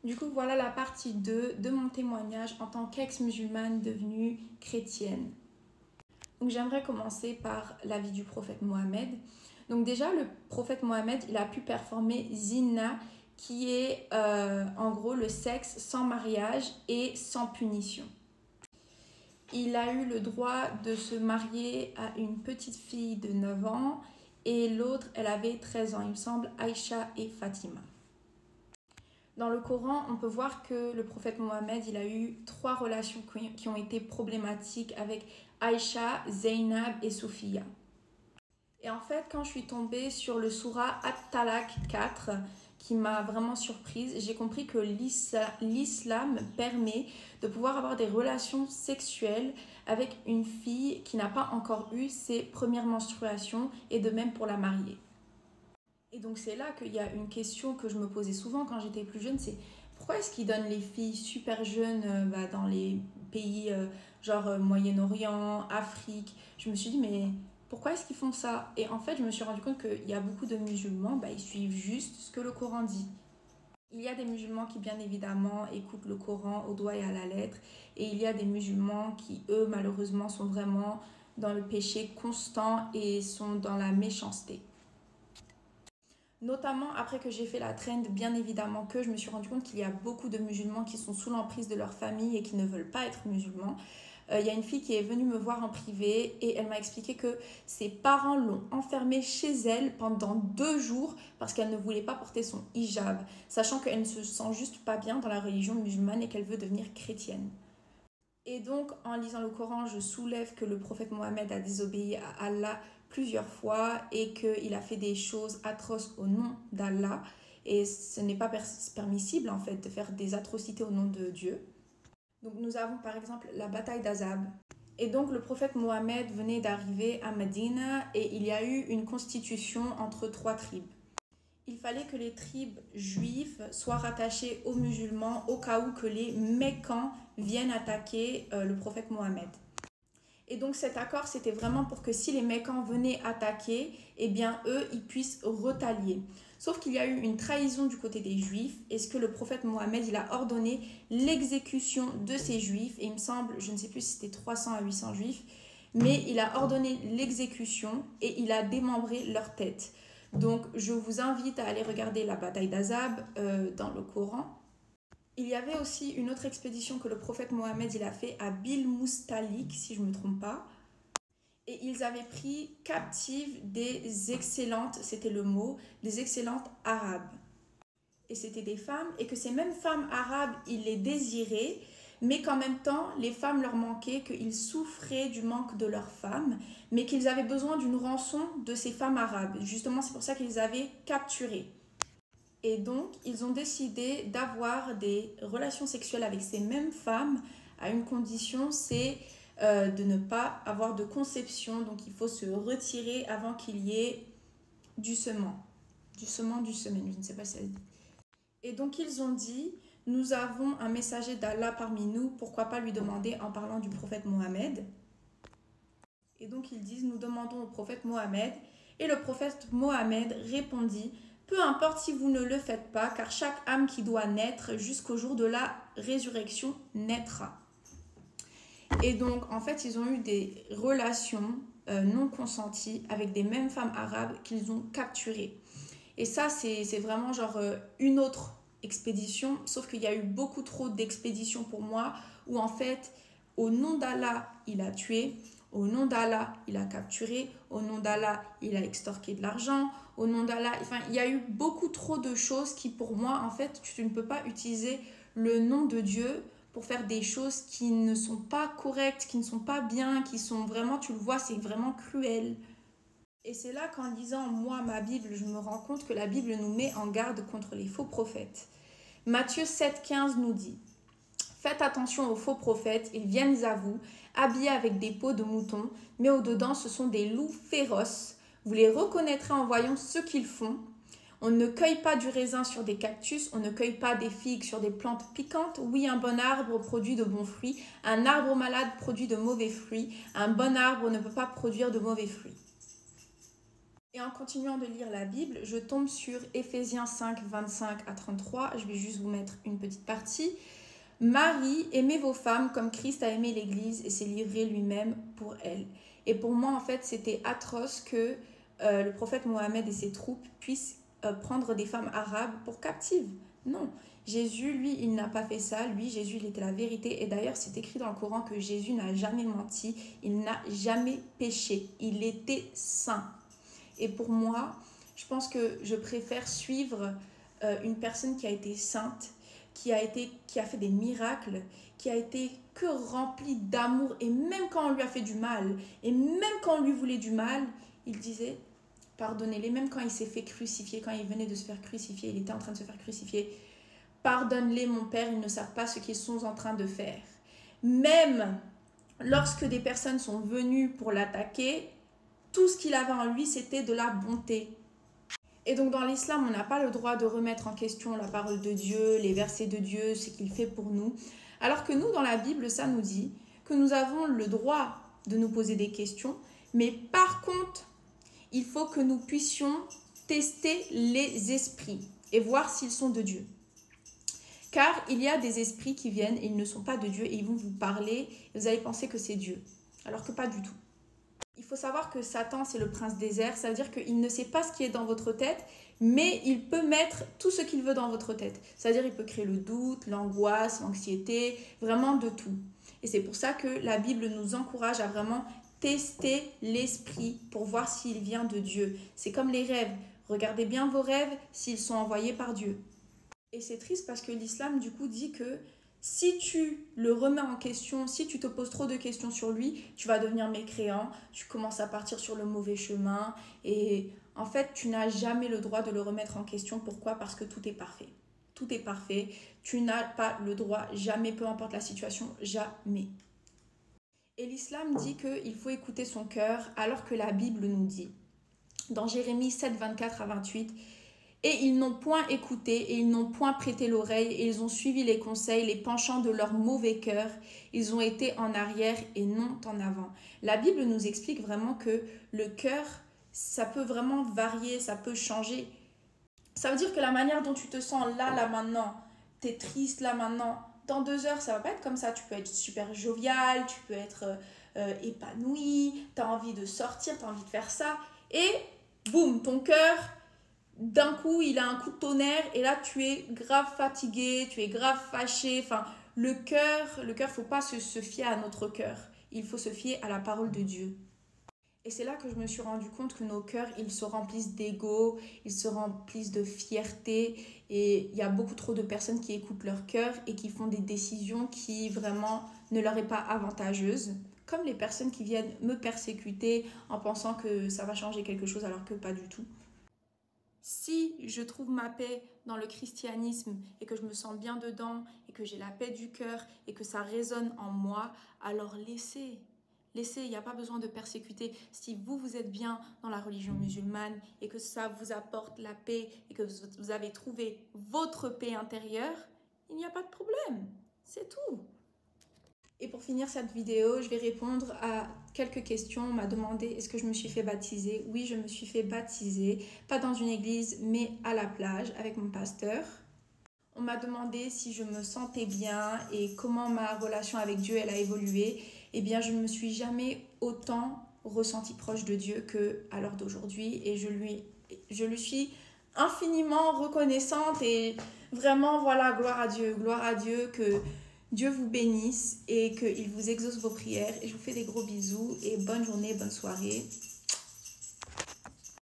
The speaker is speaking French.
Du coup, voilà la partie 2 de mon témoignage en tant qu'ex-musulmane devenue chrétienne. Donc j'aimerais commencer par la vie du prophète Mohammed. Donc déjà, le prophète Mohammed, il a pu performer Zina, qui est en gros le sexe sans mariage et sans punition. Il a eu le droit de se marier à une petite fille de 9 ans et l'autre, elle avait 13 ans, il me semble, Aïcha et Fatima. Dans le Coran, on peut voir que le prophète Mohammed, il a eu 3 relations qui ont été problématiques avec Aïcha, Zainab et Sophia. Et en fait, quand je suis tombée sur le surah At-Talaq 4, qui m'a vraiment surprise, j'ai compris que l'islam permet de pouvoir avoir des relations sexuelles avec une fille qui n'a pas encore eu ses premières menstruations et de même pour la mariée. Et donc c'est là qu'il y a une question que je me posais souvent quand j'étais plus jeune, c'est pourquoi est-ce qu'ils donnent les filles super jeunes dans les pays genre Moyen-Orient, Afrique? Je me suis dit mais pourquoi est-ce qu'ils font ça? Et en fait je me suis rendu compte qu'il y a beaucoup de musulmans, ils suivent juste ce que le Coran dit. Il y a des musulmans qui bien évidemment écoutent le Coran au doigt et à la lettre, et il y a des musulmans qui eux malheureusement sont vraiment dans le péché constant et sont dans la méchanceté. Notamment après que j'ai fait la trend, bien évidemment que je me suis rendu compte qu'il y a beaucoup de musulmans qui sont sous l'emprise de leur famille et qui ne veulent pas être musulmans. Il y a une fille qui est venue me voir en privé et elle m'a expliqué que ses parents l'ont enfermée chez elle pendant 2 jours parce qu'elle ne voulait pas porter son hijab, sachant qu'elle ne se sent juste pas bien dans la religion musulmane et qu'elle veut devenir chrétienne. Et donc, en lisant le Coran, je soulève que le prophète Mohammed a désobéi à Allah plusieurs fois et qu'il a fait des choses atroces au nom d'Allah. Et ce n'est pas permissible, en fait, de faire des atrocités au nom de Dieu. Donc, nous avons par exemple la bataille d'Azab. Et donc, le prophète Mohammed venait d'arriver à Médine et il y a eu une constitution entre 3 tribus. Il fallait que les tribus juives soient rattachées aux musulmans au cas où que les Mécans viennent attaquer le prophète Mohammed. Et donc cet accord, c'était vraiment pour que si les Mécans venaient attaquer, eh bien eux, ils puissent retalier. Sauf qu'il y a eu une trahison du côté des Juifs, et ce que le prophète Mohammed, il a ordonné l'exécution de ces Juifs, et il me semble, je ne sais plus si c'était 300 à 800 Juifs, mais il a ordonné l'exécution et il a démembré leur tête. Donc je vous invite à aller regarder la bataille d'Azab dans le Coran. Il y avait aussi une autre expédition que le prophète Mohammed il a fait à Bil Mustalik, si je ne me trompe pas. Et ils avaient pris captives des excellentes, c'était le mot, des excellentes arabes. Et c'était des femmes, et que ces mêmes femmes arabes, ils les désiraient, mais qu'en même temps, les femmes leur manquaient, qu'ils souffraient du manque de leurs femmes, mais qu'ils avaient besoin d'une rançon de ces femmes arabes. Justement, c'est pour ça qu'ils les avaient capturées. Et donc, ils ont décidé d'avoir des relations sexuelles avec ces mêmes femmes à une condition, c'est de ne pas avoir de conception. Donc, il faut se retirer avant qu'il y ait du semen, du semen, je ne sais pas si ça dit. Et donc, ils ont dit, nous avons un messager d'Allah parmi nous, pourquoi pas lui demander en parlant du prophète Mohammed. Et donc, ils disent, nous demandons au prophète Mohammed. Et le prophète Mohammed répondit, peu importe si vous ne le faites pas, car chaque âme qui doit naître jusqu'au jour de la résurrection naîtra. Et donc, en fait, ils ont eu des relations non consenties avec des mêmes femmes arabes qu'ils ont capturées. Et ça, c'est vraiment genre une autre expédition, sauf qu'il y a eu beaucoup trop d'expéditions pour moi, où en fait, au nom d'Allah, il a tué, au nom d'Allah, il a capturé, au nom d'Allah, il a extorqué de l'argent, au nom d'Allah, enfin, il y a eu beaucoup trop de choses qui, pour moi, en fait, tu ne peux pas utiliser le nom de Dieu pour faire des choses qui ne sont pas correctes, qui ne sont pas bien, qui sont vraiment, tu le vois, c'est vraiment cruel. Et c'est là qu'en lisant, moi, ma Bible, je me rends compte que la Bible nous met en garde contre les faux prophètes. Matthieu 7,15 nous dit « Faites attention aux faux prophètes, ils viennent à vous, habillés avec des peaux de mouton, mais au-dedans, ce sont des loups féroces. Vous les reconnaîtrez en voyant ce qu'ils font. On ne cueille pas du raisin sur des cactus, on ne cueille pas des figues sur des plantes piquantes. Oui, un bon arbre produit de bons fruits, un arbre malade produit de mauvais fruits, un bon arbre ne peut pas produire de mauvais fruits. » Et en continuant de lire la Bible, je tombe sur Éphésiens 5, 25 à 33. Je vais juste vous mettre une petite partie. Marie, aimez vos femmes comme Christ a aimé l'Église et s'est livré lui-même pour elle. Et pour moi, en fait, c'était atroce que le prophète Mohammed et ses troupes puissent prendre des femmes arabes pour captives. Non, Jésus, lui, il n'a pas fait ça. Lui, Jésus, il était la vérité. Et d'ailleurs, c'est écrit dans le Coran que Jésus n'a jamais menti. Il n'a jamais péché. Il était saint. Et pour moi, je pense que je préfère suivre une personne qui a été sainte, qui a fait des miracles, qui a été que remplie d'amour. Et même quand on lui a fait du mal, et même quand on lui voulait du mal, il disait pardonnez-les. Même quand il s'est fait crucifier, quand il venait de se faire crucifier, il était en train de se faire crucifier. Pardonne-les, mon Père, ils ne savent pas ce qu'ils sont en train de faire. Même lorsque des personnes sont venues pour l'attaquer, tout ce qu'il avait en lui, c'était de la bonté. Et donc dans l'islam, on n'a pas le droit de remettre en question la parole de Dieu, les versets de Dieu, ce qu'il fait pour nous. Alors que nous, dans la Bible, ça nous dit que nous avons le droit de nous poser des questions, mais par contre, il faut que nous puissions tester les esprits et voir s'ils sont de Dieu. Car il y a des esprits qui viennent et ils ne sont pas de Dieu et ils vont vous parler et vous allez penser que c'est Dieu, alors que pas du tout. Il faut savoir que Satan, c'est le prince des airs. Ça veut dire qu'il ne sait pas ce qui est dans votre tête, mais il peut mettre tout ce qu'il veut dans votre tête. C'est-à-dire qu'il peut créer le doute, l'angoisse, l'anxiété, vraiment de tout. Et c'est pour ça que la Bible nous encourage à vraiment tester l'esprit pour voir s'il vient de Dieu. C'est comme les rêves. Regardez bien vos rêves s'ils sont envoyés par Dieu. Et c'est triste parce que l'islam, du coup, dit que si tu le remets en question, si tu te poses trop de questions sur lui, tu vas devenir mécréant, tu commences à partir sur le mauvais chemin et en fait, tu n'as jamais le droit de le remettre en question. Pourquoi? Parce que tout est parfait. Tout est parfait. Tu n'as pas le droit, jamais, peu importe la situation, jamais. Et l'islam dit qu'il faut écouter son cœur alors que la Bible nous dit, dans Jérémie 7, 24 à 28, et ils n'ont point écouté, et ils n'ont point prêté l'oreille, et ils ont suivi les conseils, les penchants de leur mauvais cœur. Ils ont été en arrière et non en avant. La Bible nous explique vraiment que le cœur, ça peut vraiment varier, ça peut changer. Ça veut dire que la manière dont tu te sens là maintenant, tu es triste là maintenant, dans 2 heures, ça va pas être comme ça. Tu peux être super jovial, tu peux être épanoui, tu as envie de sortir, tu as envie de faire ça. Et boum, ton cœur, d'un coup, il a un coup de tonnerre et là, tu es grave fatigué, tu es grave fâché. Enfin, le cœur, faut pas se fier à notre cœur. Il faut se fier à la parole de Dieu. Et c'est là que je me suis rendu compte que nos cœurs, ils se remplissent d'ego, ils se remplissent de fierté. Et il y a beaucoup trop de personnes qui écoutent leur cœur et qui font des décisions qui vraiment ne leur est pas avantageuses. Comme les personnes qui viennent me persécuter en pensant que ça va changer quelque chose alors que pas du tout. Si je trouve ma paix dans le christianisme et que je me sens bien dedans et que j'ai la paix du cœur et que ça résonne en moi, alors laissez, il n'y a pas besoin de persécuter. Si vous êtes bien dans la religion musulmane et que ça vous apporte la paix et que vous avez trouvé votre paix intérieure, il n'y a pas de problème, c'est tout. Et pour finir cette vidéo, je vais répondre à quelques questions. On m'a demandé est-ce que je me suis fait baptiser. Oui, je me suis fait baptiser, pas dans une église, mais à la plage avec mon pasteur. On m'a demandé si je me sentais bien et comment ma relation avec Dieu elle a évolué. Eh bien, je ne me suis jamais autant ressentie proche de Dieu qu'à l'heure d'aujourd'hui et je lui suis infiniment reconnaissante et vraiment, voilà, gloire à Dieu, que Dieu vous bénisse et qu'il vous exauce vos prières. Et je vous fais des gros bisous et bonne journée, bonne soirée.